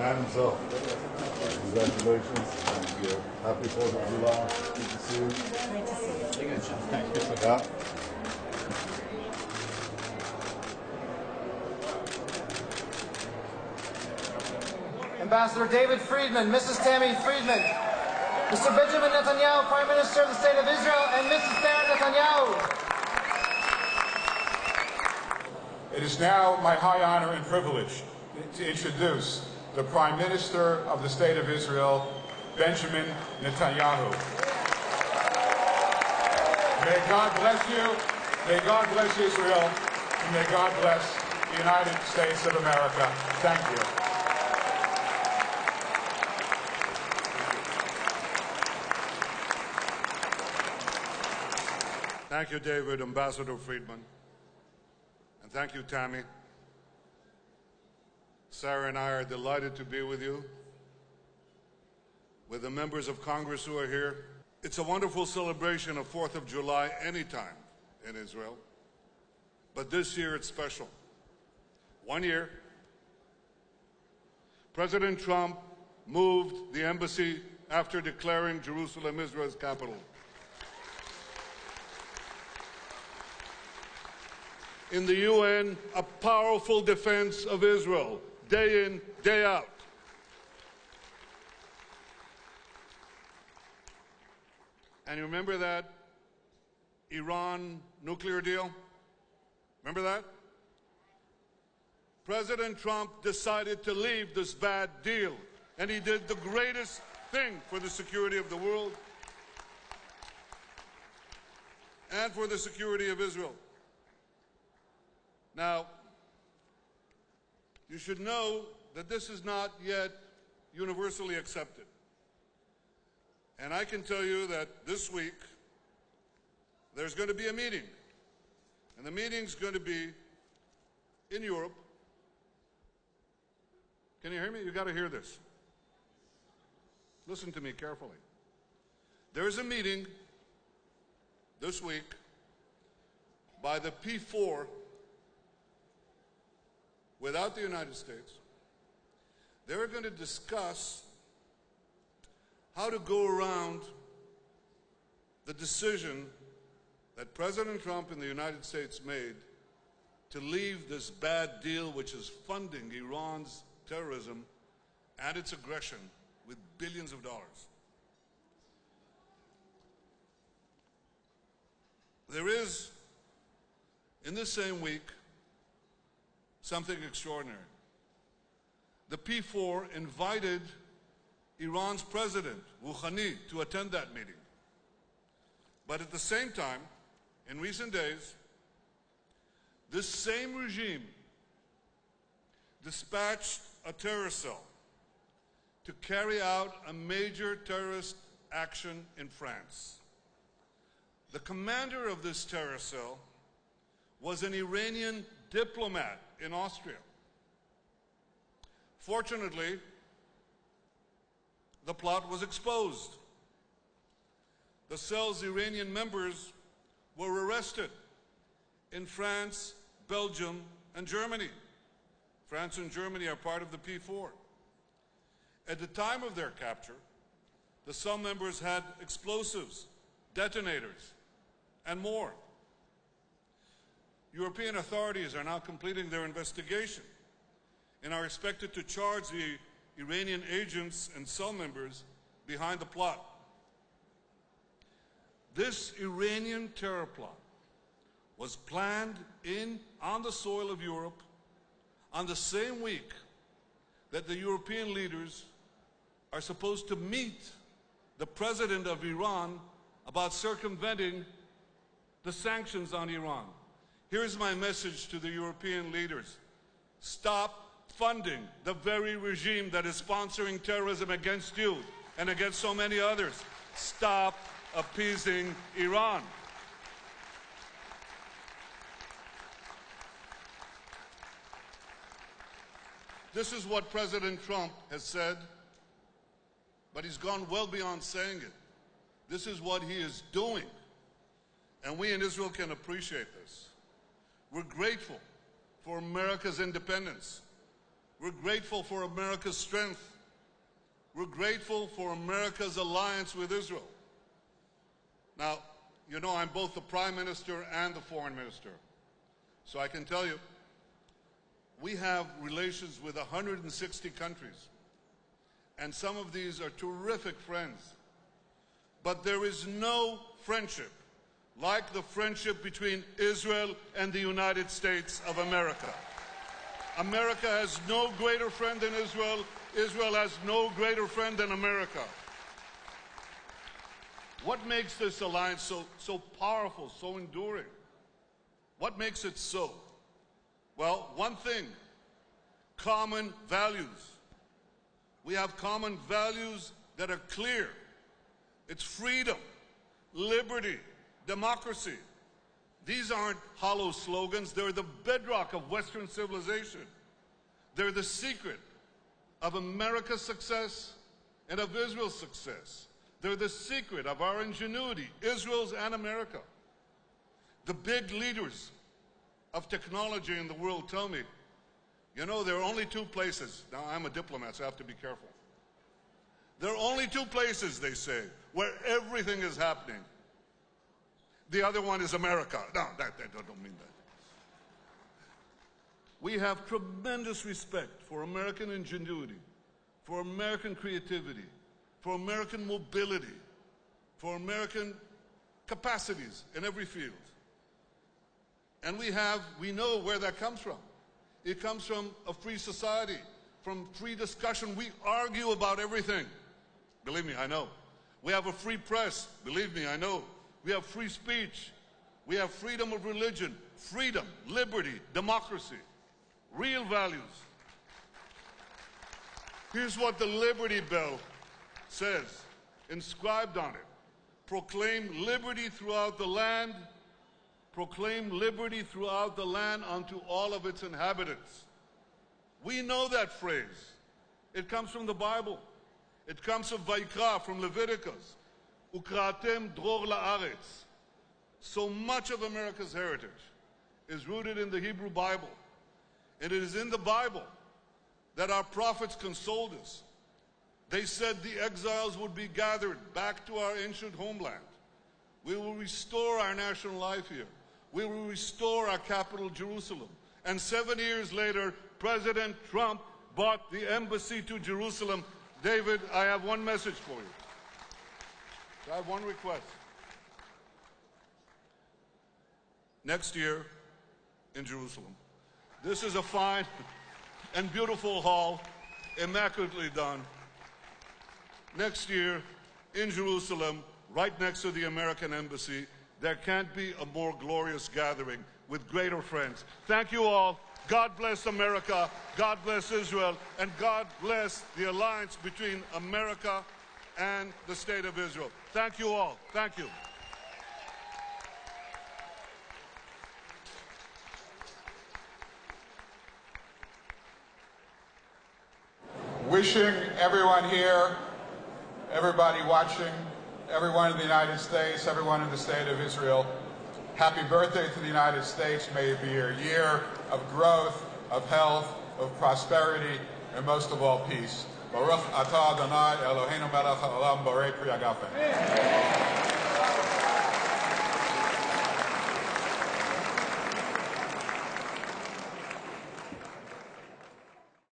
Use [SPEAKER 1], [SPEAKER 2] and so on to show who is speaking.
[SPEAKER 1] Man himself. Congratulations. Thank you. Happy 4th of July. Good to see you.
[SPEAKER 2] Great to see you.
[SPEAKER 1] Thank you. Yeah.
[SPEAKER 3] Ambassador David Friedman, Mrs. Tammy Friedman, Mr. Benjamin Netanyahu, Prime Minister of the State of Israel, and Mrs. Sarah Netanyahu.
[SPEAKER 4] It is now my high honor and privilege to introduce the Prime Minister of the State of Israel, Benjamin Netanyahu. May God bless you, may God bless Israel, and may God bless the United States of America. Thank you.
[SPEAKER 5] Thank you, David, Ambassador Friedman. And thank you, Tammy. Sarah and I are delighted to be with you, with the members of Congress who are here. It's a wonderful celebration of 4th of July anytime in Israel, but this year it's special. 1 year, President Trump moved the embassy after declaring Jerusalem Israel's capital. In the UN, a powerful defense of Israel, day in, day out. And you remember that Iran nuclear deal? Remember that? President Trump decided to leave this bad deal, and he did the greatest thing for the security of the world and for the security of Israel. Now, you should know that this is not yet universally accepted. And I can tell you that this week there's going to be a meeting. And the meeting's going to be in Europe. Can you hear me? You've got to hear this. Listen to me carefully. There is a meeting this week by the P4 without the United States. They're going to discuss how to go around the decision that President Trump and the United States made to leave this bad deal, which is funding Iran's terrorism and its aggression with billions of dollars. There is, in this same week, something extraordinary. The P4 invited Iran's president, Rouhani, to attend that meeting. But at the same time, in recent days, this same regime dispatched a terror cell to carry out a major terrorist action in France. The commander of this terror cell was an Iranian diplomat in Austria. Fortunately, the plot was exposed. The cell's Iranian members were arrested in France, Belgium, and Germany. France and Germany are part of the P4. At the time of their capture, the cell members had explosives, detonators, and more. European authorities are now completing their investigation and are expected to charge the Iranian agents and cell members behind the plot. This Iranian terror plot was planned on the soil of Europe on the same week that the European leaders are supposed to meet the president of Iran about circumventing the sanctions on Iran. Here's my message to the European leaders. Stop funding the very regime that is sponsoring terrorism against you and against so many others. Stop appeasing Iran. This is what President Trump has said, but he's gone well beyond saying it. This is what he is doing, and we in Israel can appreciate this. We're grateful for America's independence. We're grateful for America's strength. We're grateful for America's alliance with Israel. Now, you know I'm both the Prime Minister and the Foreign Minister. So I can tell you, we have relations with 160 countries. And some of these are terrific friends. But there is no friendship like the friendship between Israel and the United States of America. America has no greater friend than Israel. Israel has no greater friend than America. What makes this alliance so powerful, so enduring? What makes it so? Well, one thing, common values. We have common values that are clear. It's freedom, liberty, democracy. These aren't hollow slogans. They're the bedrock of Western civilization. They're the secret of America's success and of Israel's success. They're the secret of our ingenuity, Israel's and America. The big leaders of technology in the world tell me, you know, there are only two places. Now, I'm a diplomat, so I have to be careful. There are only two places, they say, where everything is happening. The other one is America. No, I don't mean that. We have tremendous respect for American ingenuity, for American creativity, for American mobility, for American capacities in every field. And we know where that comes from. It comes from a free society, from free discussion. We argue about everything. Believe me, I know. We have a free press. Believe me, I know. We have free speech. We have freedom of religion, freedom, liberty, democracy, real values. Here's what the Liberty Bell says, inscribed on it. Proclaim liberty throughout the land. Proclaim liberty throughout the land unto all of its inhabitants. We know that phrase. It comes from the Bible. It comes from Vayikra, from Leviticus. Ukratem dror la'aretz. So much of America's heritage is rooted in the Hebrew Bible. And it is in the Bible that our prophets consoled us. They said the exiles would be gathered back to our ancient homeland. We will restore our national life here. We will restore our capital, Jerusalem. And 7 years later, President Trump brought the embassy to Jerusalem. David, I have one message for you. I have one request. Next year in Jerusalem, this is a fine and beautiful hall, immaculately done. Next year in Jerusalem, right next to the American embassy, there can't be a more glorious gathering with greater friends. Thank you all. God bless America, God bless Israel, and God bless the alliance between America and the State of Israel. Thank you all. Thank you.
[SPEAKER 4] Wishing everyone here, everybody watching, everyone in the United States, everyone in the State of Israel, happy birthday to the United States. May it be a year of growth, of health, of prosperity, and most of all, peace. Baruch atah Adonai Eloheinu melech haolam borei pri hagafen.